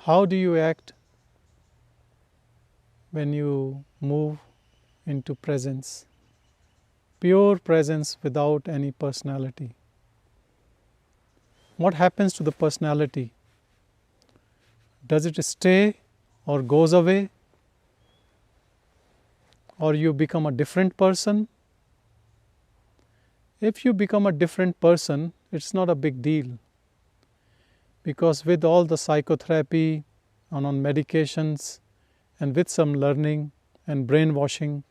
How do you act when you move into presence? Pure presence without any personality. What happens to the personality? Does it stay or goes away? Or you become a different person? If you become a different person, it's not a big deal. Because with all the psychotherapy and on medications and with some learning and brainwashing,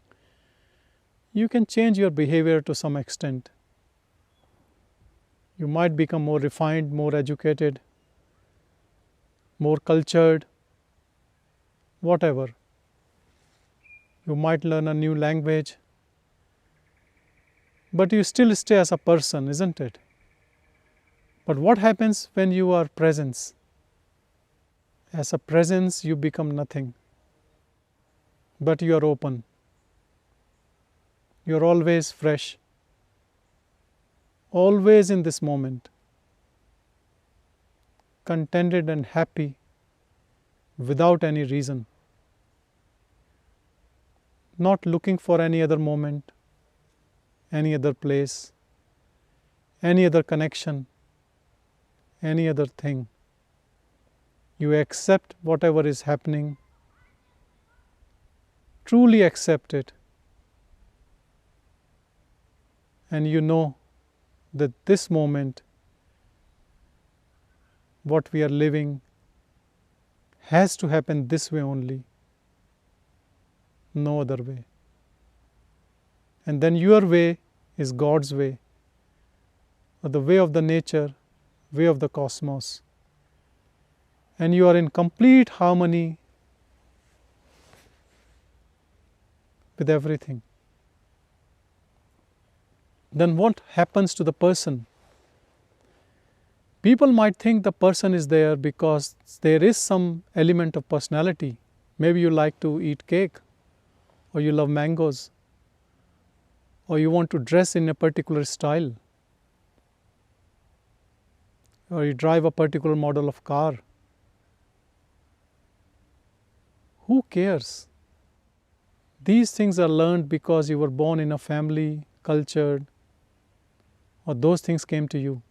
you can change your behavior to some extent. You might become more refined, more educated, more cultured, whatever. You might learn a new language, but you still stay as a person, isn't it? But what happens when you are presence? As a presence, you become nothing, but you are open. You are always fresh, always in this moment, contented and happy without any reason, not looking for any other moment, any other place, any other connection, any other thing. You accept whatever is happening, truly accept it, and you know that this moment, what we are living, has to happen this way only, no other way. And then your way is God's way, or the way of the nature, way of the cosmos. And you are in complete harmony with everything. Then what happens to the person? People might think the person is there because there is some element of personality. Maybe you like to eat cake, or you love mangoes, or you want to dress in a particular style, or you drive a particular model of car. Who cares? These things are learned because you were born in a family, cultured, or those things came to you.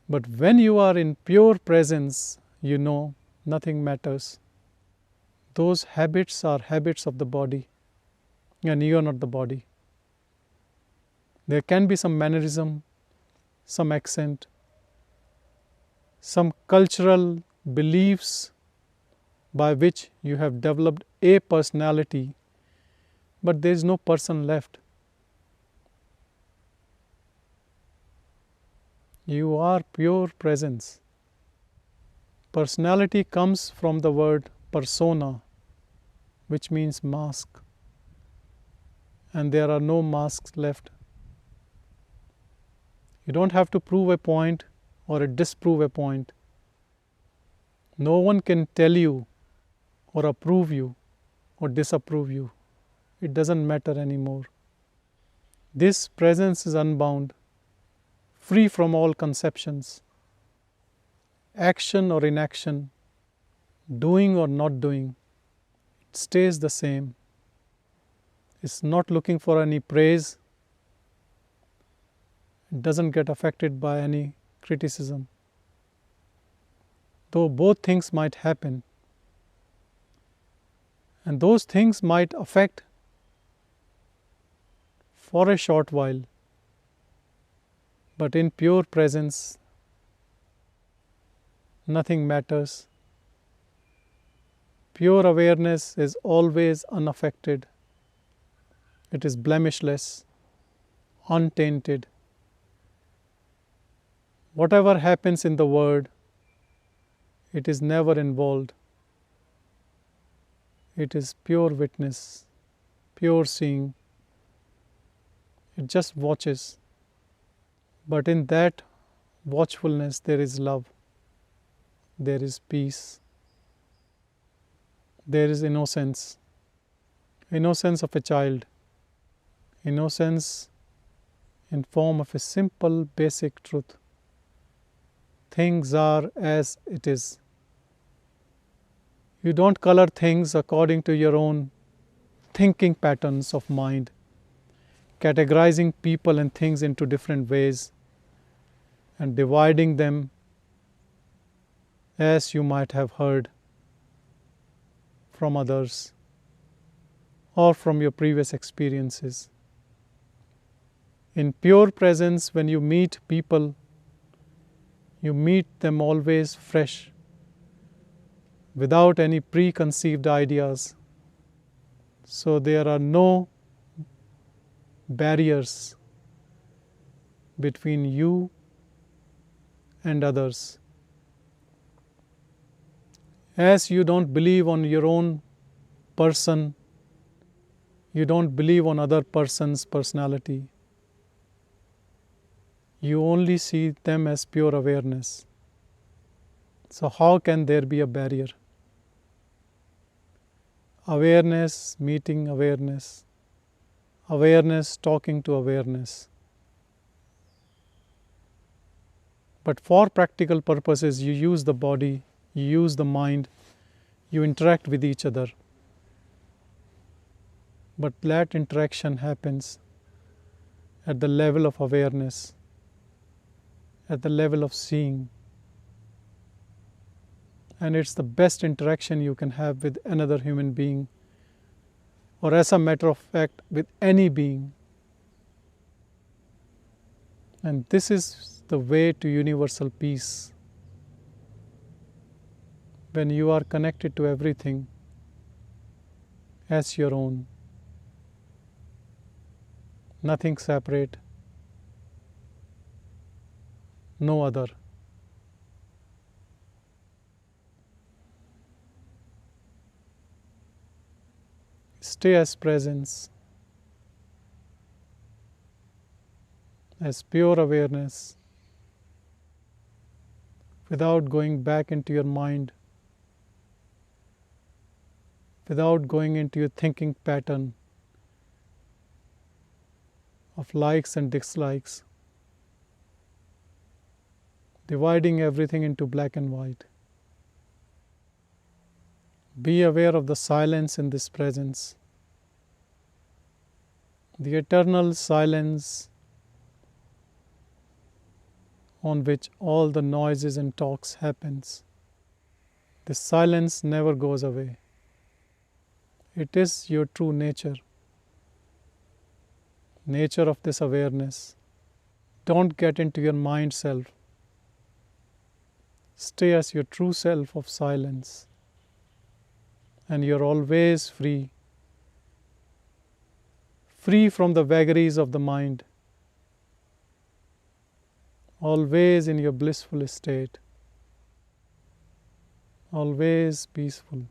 But when you are in pure presence, you know nothing matters. Those habits are habits of the body, and you are not the body. There can be some mannerism, some accent, some cultural beliefs by which you have developed a personality, but there is no person left. You are pure presence. Personality comes from the word persona, which means mask, and there are no masks left. You don't have to prove a point or disprove a point. No one can tell you or approve you or disapprove you. It doesn't matter anymore. This presence is unbound, free from all conceptions. Action or inaction, doing or not doing, it stays the same. It's not looking for any praise. It doesn't get affected by any criticism. Though both things might happen, and those things might affect for a short while, but in pure presence, nothing matters. Pure awareness is always unaffected. It is blemishless, untainted. Whatever happens in the world, it is never involved. It is pure witness, pure seeing. It just watches. But in that watchfulness, there is love, there is peace, there is innocence, innocence of a child, innocence in form of a simple basic truth. Things are as it is. You don't color things according to your own thinking patterns of mind, categorizing people and things into different ways and dividing them as you might have heard from others or from your previous experiences. In pure presence, when you meet people, you meet them always fresh, without any preconceived ideas. So there are no barriers between you and others. As you don't believe on your own person, you don't believe on other person's personality. You only see them as pure awareness. So how can there be a barrier? Awareness meeting awareness, awareness talking to awareness. But for practical purposes, you use the body, you use the mind, you interact with each other. But that interaction happens at the level of awareness, at the level of seeing. And it's the best interaction you can have with another human being, or as a matter of fact, with any being. And this is the way to universal peace. When you are connected to everything as your own, nothing separate, no other. Stay as presence, as pure awareness, without going back into your mind, without going into your thinking pattern of likes and dislikes, dividing everything into black and white. Be aware of the silence in this presence, the eternal silence on which all the noises and talks happens. This silence never goes away. It is your true nature, nature of this awareness. Don't get into your mind self. Stay as your true self of silence, and you're always free, free from the vagaries of the mind, always in your blissful state, always peaceful.